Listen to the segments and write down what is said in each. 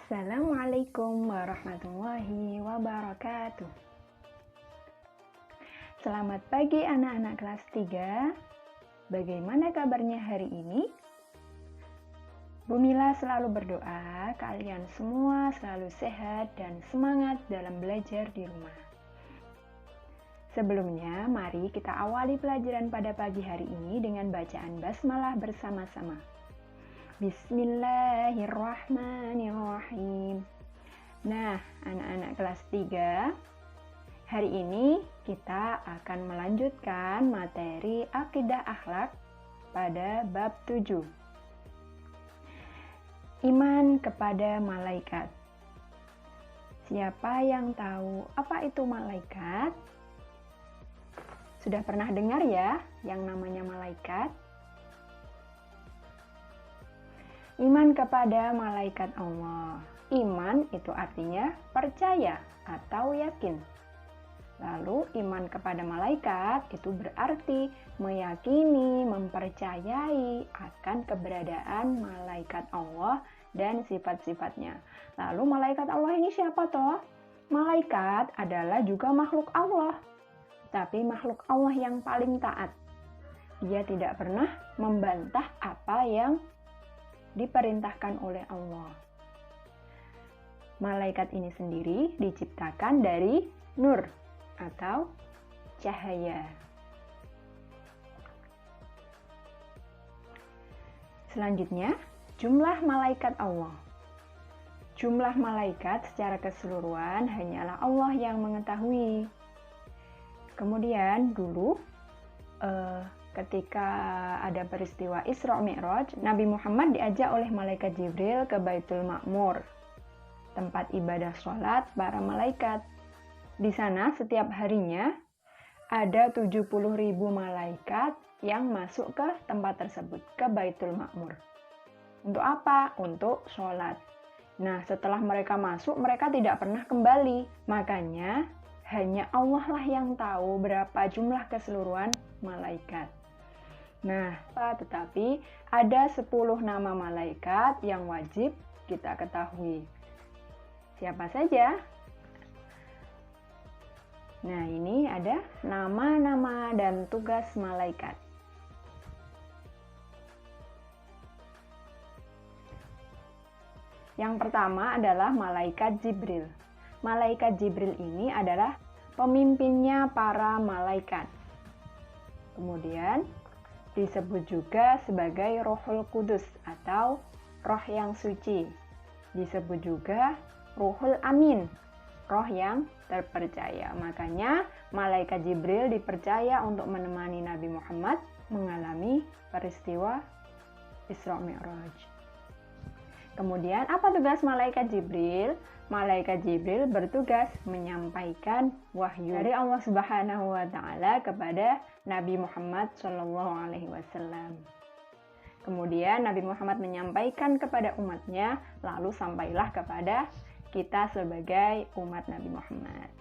Assalamualaikum warahmatullahi wabarakatuh. Selamat pagi anak-anak kelas 3. Bagaimana kabarnya hari ini? Bu Mila selalu berdoa kalian semua selalu sehat dan semangat dalam belajar di rumah. Sebelumnya, mari kita awali pelajaran pada pagi hari ini dengan bacaan basmalah bersama-sama. Bismillahirrahmanirrahim. Nah, anak-anak kelas 3, hari ini kita akan melanjutkan materi akidah akhlak pada bab 7. Iman kepada malaikat. Siapa yang tahu apa itu malaikat? Sudah pernah dengar ya yang namanya malaikat? Iman kepada malaikat Allah. Iman itu artinya percaya atau yakin. Lalu iman kepada malaikat itu berarti meyakini, mempercayai akan keberadaan malaikat Allah dan sifat-sifatnya. Lalu malaikat Allah ini siapa toh? Malaikat adalah juga makhluk Allah. Tapi makhluk Allah yang paling taat. Dia tidak pernah membantah apa yang diperintahkan oleh Allah. Malaikat ini sendiri diciptakan dari nur atau cahaya. Selanjutnya, jumlah malaikat Allah. Jumlah malaikat secara keseluruhan hanyalah Allah yang mengetahui. Kemudian dulu ketika ada peristiwa Isra Mi'raj, Nabi Muhammad diajak oleh malaikat Jibril ke Baitul Ma'mur, tempat ibadah sholat para malaikat. Di sana setiap harinya ada 70.000 malaikat yang masuk ke tempat tersebut, ke Baitul Ma'mur. Untuk apa? Untuk sholat. Nah, setelah mereka masuk, mereka tidak pernah kembali. Makanya, hanya Allah lah yang tahu berapa jumlah keseluruhan malaikat. Nah, tetapi ada 10 nama malaikat yang wajib kita ketahui. Siapa saja? Nah, ini ada nama-nama dan tugas malaikat. Yang pertama adalah malaikat Jibril. Malaikat Jibril ini adalah pemimpinnya para malaikat. Kemudian disebut juga sebagai Rohul Kudus atau roh yang suci. Disebut juga Ruhul Amin, roh yang terpercaya. Makanya malaikat Jibril dipercaya untuk menemani Nabi Muhammad mengalami peristiwa Isra Mi'raj. Kemudian apa tugas malaikat Jibril? Malaikat Jibril bertugas menyampaikan wahyu dari Allah Subhanahu wa taala kepada Nabi Muhammad SAW. Kemudian Nabi Muhammad menyampaikan kepada umatnya, lalu sampailah kepada kita sebagai umat Nabi Muhammad.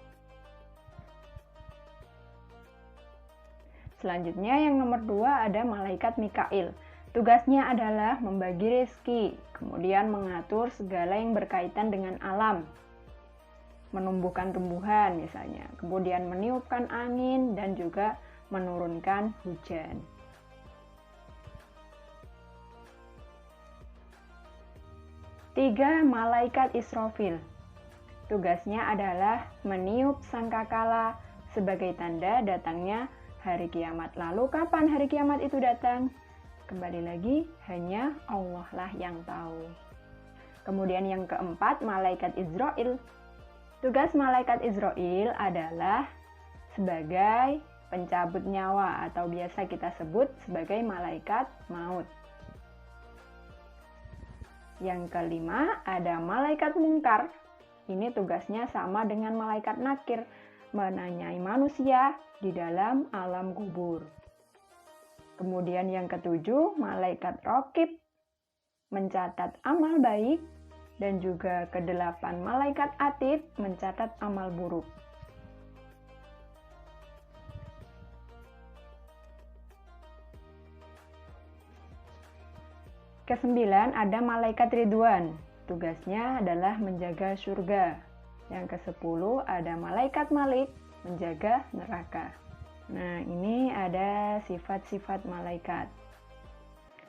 Selanjutnya yang nomor 2 ada malaikat Mikail. Tugasnya adalah membagi rezeki, kemudian mengatur segala yang berkaitan dengan alam, menumbuhkan tumbuhan misalnya, kemudian meniupkan angin dan juga menurunkan hujan. Tiga, malaikat Israfil. Tugasnya adalah meniup sangkakala sebagai tanda datangnya hari kiamat. Lalu kapan hari kiamat itu datang? Kembali lagi, hanya Allah lah yang tahu. Kemudian yang keempat, malaikat Israel. Tugas malaikat Israel adalah sebagai pencabut nyawa atau biasa kita sebut sebagai malaikat maut. Yang kelima, ada malaikat mungkar. Ini tugasnya sama dengan malaikat nakir, menanyai manusia di dalam alam kubur. Kemudian yang ketujuh, malaikat raqib, mencatat amal baik, dan juga kedelapan malaikat atid, mencatat amal buruk. Kesembilan, ada malaikat Ridwan. tugasnya adalah menjaga surga. Yang ke-10 ada malaikat Malik, menjaga neraka. Nah, ini ada sifat-sifat malaikat.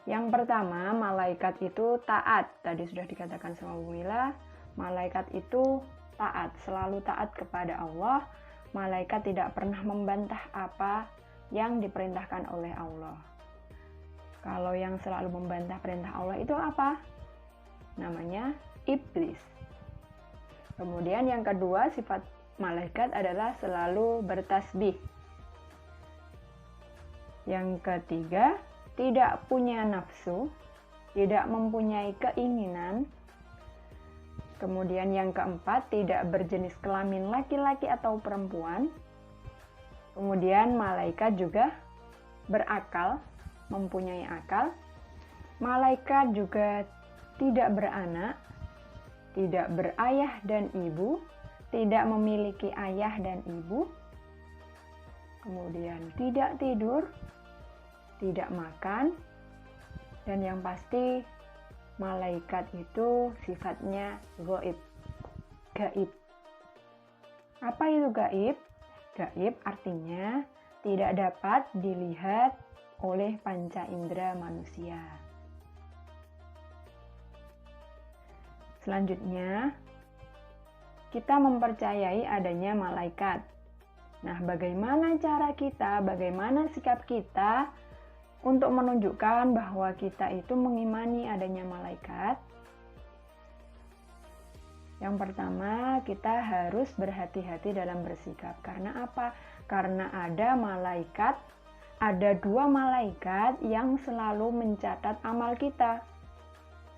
Yang pertama, malaikat itu taat. Tadi sudah dikatakan sama Bu Mila, malaikat itu taat, selalu taat kepada Allah. Malaikat tidak pernah membantah apa yang diperintahkan oleh Allah. Kalau yang selalu membantah perintah Allah itu apa? Namanya iblis. Kemudian yang kedua, sifat malaikat adalah selalu bertasbih. Yang ketiga, tidak punya nafsu, tidak mempunyai keinginan. Kemudian yang keempat, tidak berjenis kelamin laki-laki atau perempuan. Kemudian malaikat juga berakal, mempunyai akal. Malaikat juga tidak beranak, tidak berayah dan ibu, tidak memiliki ayah dan ibu. Kemudian tidak tidur, tidak makan, dan yang pasti malaikat itu sifatnya gaib. Gaib. Apa itu gaib? Gaib artinya tidak dapat dilihat oleh panca indera manusia. Selanjutnya, kita mempercayai adanya malaikat. Nah, bagaimana cara kita, bagaimana sikap kita untuk menunjukkan bahwa kita itu mengimani adanya malaikat? Yang pertama, kita harus berhati-hati dalam bersikap. Karena apa? Karena ada malaikat, ada 2 malaikat yang selalu mencatat amal kita.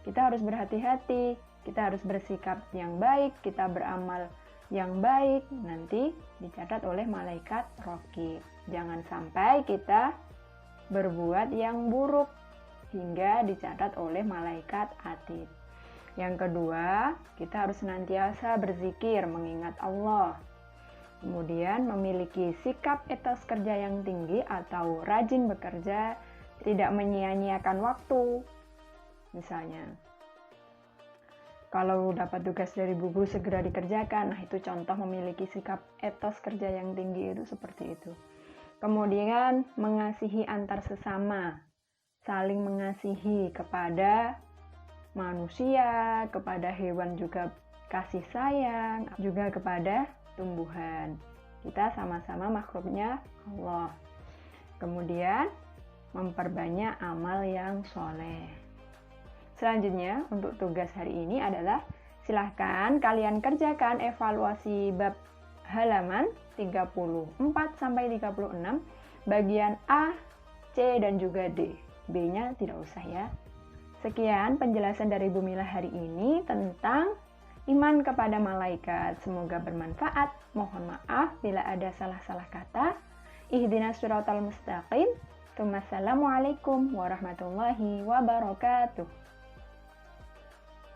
Kita harus berhati-hati, kita harus bersikap yang baik, kita beramal yang baik, nanti dicatat oleh malaikat Raqib. Jangan sampai kita berbuat yang buruk hingga dicatat oleh malaikat Atid. Yang kedua, kita harus senantiasa berzikir, mengingat Allah. Kemudian memiliki sikap etos kerja yang tinggi atau rajin bekerja, tidak menyia-nyiakan waktu. Misalnya, kalau dapat tugas dari bu guru segera dikerjakan. Nah, itu contoh memiliki sikap etos kerja yang tinggi itu seperti itu. Kemudian mengasihi antar sesama, saling mengasihi kepada manusia, kepada hewan juga kasih sayang, juga kepada tumbuhan. Kita sama-sama makhluknya Allah. Kemudian memperbanyak amal yang soleh. Selanjutnya, untuk tugas hari ini adalah silahkan kalian kerjakan evaluasi bab halaman 34-36, bagian A, C, dan juga D. B-nya tidak usah ya. Sekian penjelasan dari Bu Mila hari ini tentang iman kepada malaikat. Semoga bermanfaat. Mohon maaf bila ada salah-salah kata. Ihdinas siratal mustaqim. Assalamualaikum warahmatullahi wabarakatuh.